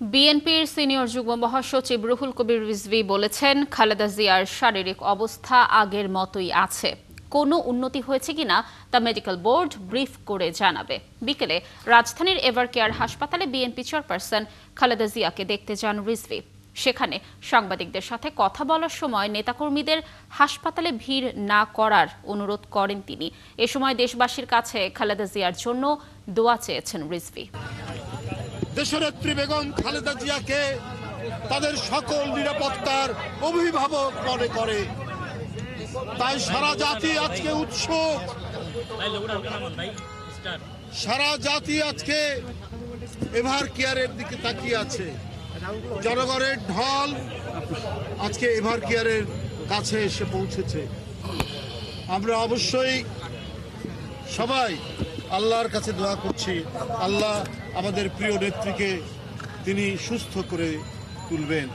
বিএনপির সিনিয়র যুগ্ম মহাসচিব রুহুল কবির রিজভী বলেছেন, খালেদা জিয়ার শারীরিক অবস্থা আগের মতোই আছে। কোনো উন্নতি হয়েছে কিনা তা মেডিকেল বোর্ড ব্রিফ করে জানাবে। বিকেলে রাজধানীর এভারকেয়ার হাসপাতালে বিএনপি চেয়ারপারসন খালেদা জিয়াকে দেখতে যান রিজভী। সেখানে সাংবাদিকদের সাথে কথা বলার সময় নেতাকর্মীদের হাসপাতালে ভিড় না করার অনুরোধ করেন তিনি। এ সময় দেশবাসীর কাছে খালেদা জিয়ার জন্য দোয়া চেয়েছেন রিজভী। দেশনেত্রী বেগম খালেদা জিয়াকে তাদের সকল নিরাপত্তার অভিভাবক মনে করে, তাই সারা জাতি আজকে উৎসুক, সারা জাতি আজকে এভারকেয়ারের দিকে তাকিয়ে আছে। জনগণের ঢল আজকে এভারকেয়ারের কাছে এসে পৌঁছেছে। আমরা অবশ্যই সবাই আল্লাহর কাছে দোয়া করছি, আল্লাহ আমাদের প্রিয় নেত্রীকে তিনি সুস্থ করে তুলবেন।